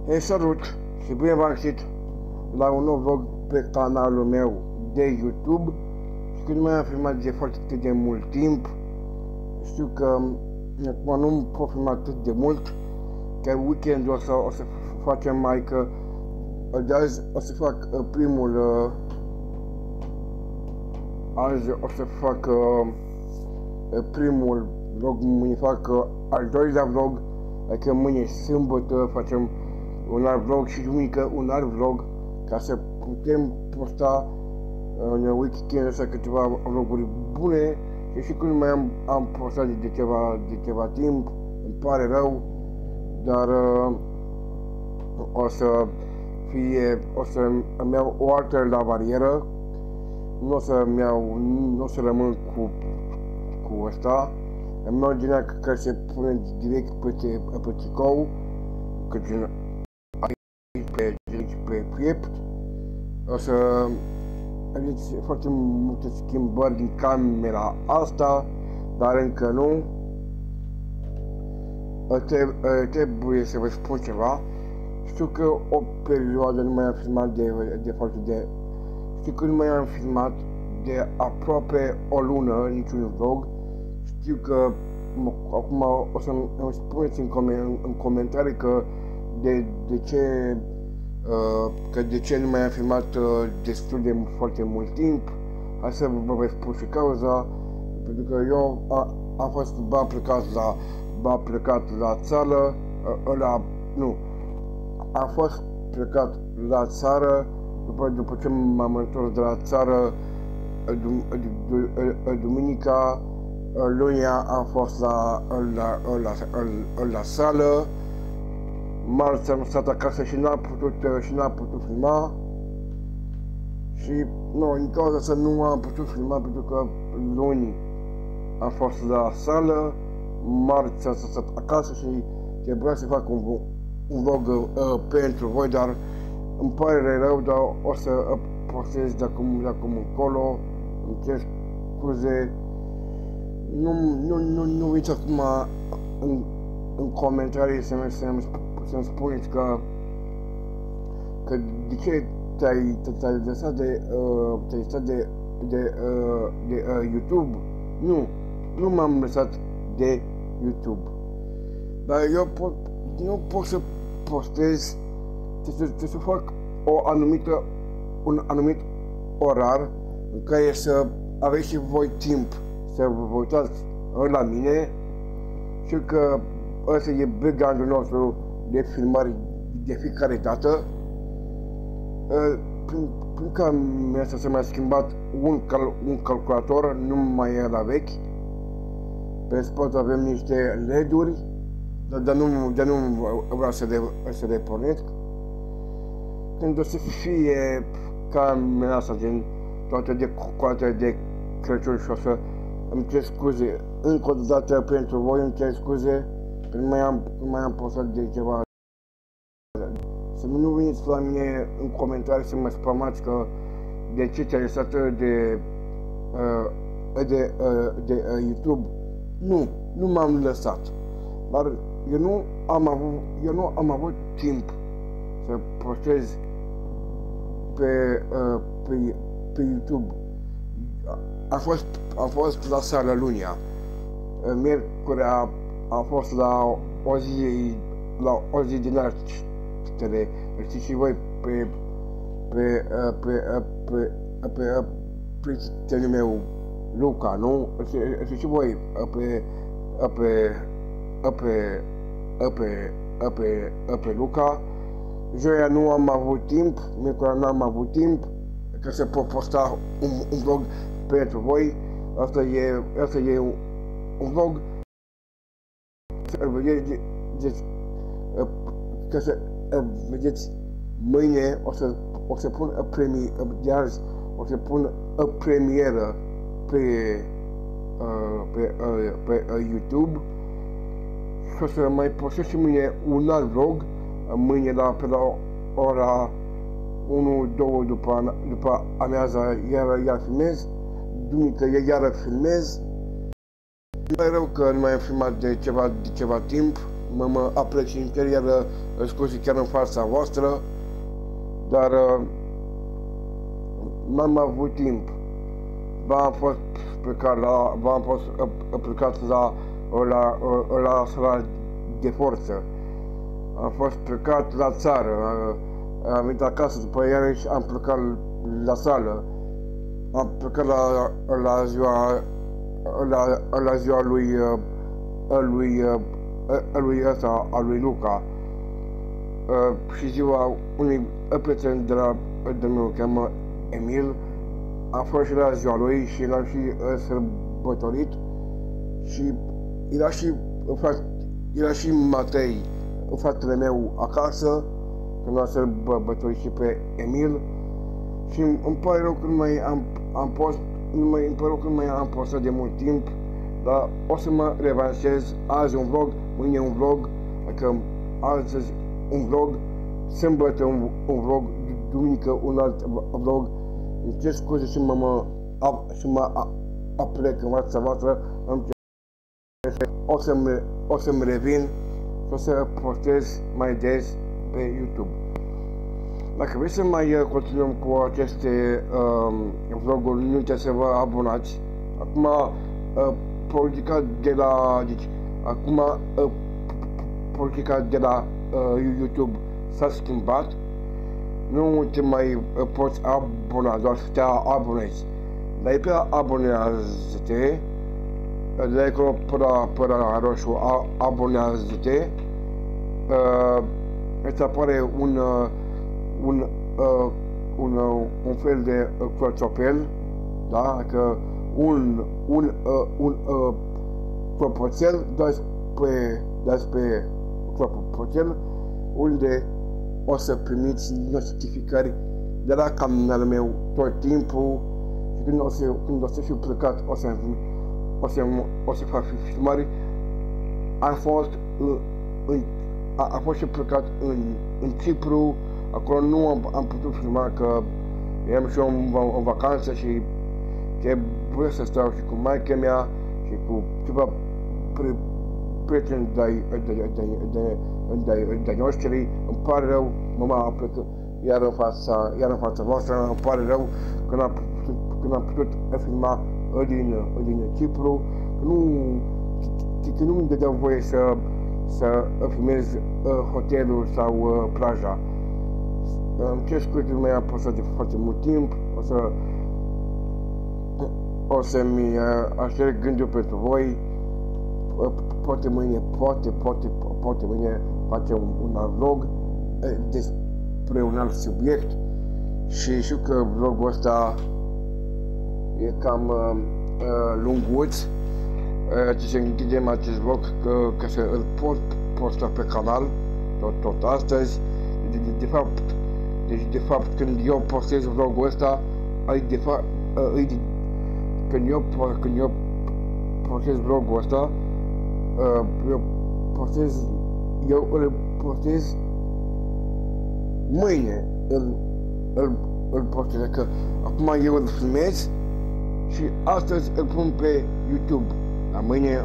Hei, salut și bine v-am găsit la un nou vlog pe canalul meu de YouTube. Și nu mai am filmat de foarte de mult timp. Știu că acum nu pot filma atât de mult, chiar weekendul ăsta o să facem mai că de azi o să fac primul azi o să fac primul vlog, mâine fac al doilea vlog, adică mâine sâmbătă facem un alt vlog și duminică un alt vlog, ca să putem posta în weekendul ăsta câteva vloguri bune. Și când mai am postat de ceva timp, îmi pare rău, dar o să îmi iau o altă lavaliерă, nu o să rămân cu ăsta, îmi iau din aia care se pune direct pe tricou, cât din aici pe piept. O să aveți foarte multe schimbări din camera asta, dar încă nu. Trebuie să vă spun ceva. Știu că o perioadă nu mai am filmat știu că nu mai am filmat de aproape o lună niciun vlog. Știu că acum o să îmi spuneți în comentarii că de ce nu mai am filmat destul de foarte mult timp. Hai să vă voi spun și cauza, pentru că eu am fost plecat la țară, am fost plecat la țară, după ce m-am întors de la țară, duminica, lunia am fost la sală, marți am stat acasă și n-am putut filma. Și din cauza asta nu am putut filma, pentru că luni am fost la sală, marți am stat acasă și trebuia să fac un vlog pentru voi, dar îmi pare rău, dar o să postez de acum încolo. Îmi cer scuze. Nu uiți acum în comentarii să-mi spuneți că de ce te-ai lăsat de YouTube. Nu m-am lăsat de YouTube, dar eu nu pot să postez, trebuie să fac un anumit orar în care să aveți și voi timp să vă uitați la mine. Și că ăsta e background-ul nostru de filmări de fiecare dată. Prin camera asta s-a mai schimbat un calculator, nu mai e la vechi. Pe spate avem niște LED-uri, dar nu vreau să le pornesc. Când o să fie camera asta din toate decoratele de Crăciun și o să îmi cer scuze încă o dată pentru voi, îmi cer scuze că nu mai am postat de ceva. Să nu veniți la mine în comentarii să mă spamați că de ce te-ai lăsat de YouTube. Nu m-am lăsat, dar eu nu am avut timp să postez pe YouTube. Am fost la sală lunia, miercurea am fost la o zi din artele. Știți și voi pe prietenul meu Luca, nu? Știți și voi pe Luca. Joia nu am avut timp, miercurea n-am avut timp ca să pot posta un vlog pentru voi. Asta e un vlog să vedeți, ca să vedeți mâine. O să pun de azi o să pun o premieră pe YouTube și o să mai postez și mâine un alt vlog. Mâine pe la ora 1-2 după amiaza iar filmez, duminică iară filmez. Nu mai rău că nu mai am filmat de ceva timp, mă aplec sincer, iar scuze chiar în fața voastră, dar n-am avut timp. V-am fost plecat la sala de forță. Am fost plecat la țară, am venit acasă, după iarăși am plecat la sală. Am plecat la ziua lui Luca și ziua unui prieten de meu, cheamă Emil. Am fost și la ziua lui și l-am și sărbătorit și era și Matei, fratele meu, acasă, când l-am sărbătorit și pe Emil. Și îmi pare rău că nu mai am postat de mult timp, dar o să mă revansez. Azi un vlog, mâine un vlog, adică astăzi un vlog, sâmbătă un vlog, duminică un alt vlog. Îmi cer scuze și mă aplec în fața voastră, o să-mi revin și o să postez mai des pe YouTube. Dacă vreți să mai continuăm cu aceste vloguri, nu uitați să vă abonați. Acum politica de la YouTube s-a schimbat. Nu te mai poți abona, doar să te abonezi. Dai pe abonează-te, dai acolo pe la roșu, abonează-te. Îți apare un fel de clopoțel, da? Adică un clopoțel, dați pe clopoțel, unde o să primiți notificări de la canalul meu tot timpul și când o să fiu plecat o să fac filmări. Am fost și plecat în Cipru. Acolo nu am putut filma, că eram și eu în vacanță și trebuie să stau și cu maica mea și cu ceva prieteni de noștri. Îmi pare rău, mama plecă iar în fața voastră. Îmi pare rău că n-am putut filma din Cipru, că nu îmi dădeau voie să filmez hotelul sau plaja. Îmi cer scuze că nu mai am postat de foarte mult timp. O să-mi aștept gândul pentru voi. Poate mâine facem un alt vlog despre un alt subiect. Și știu că vlogul ăsta e cam lunguț. Să închidem acest vlog ca să îl pot posta pe canal tot astăzi. De fapt, când eu postez vlogul ăsta, când eu postez vlogul ăsta, eu îl postez mâine, îl postez, că acum eu îl filmez și astăzi îl pun pe YouTube, dar mâine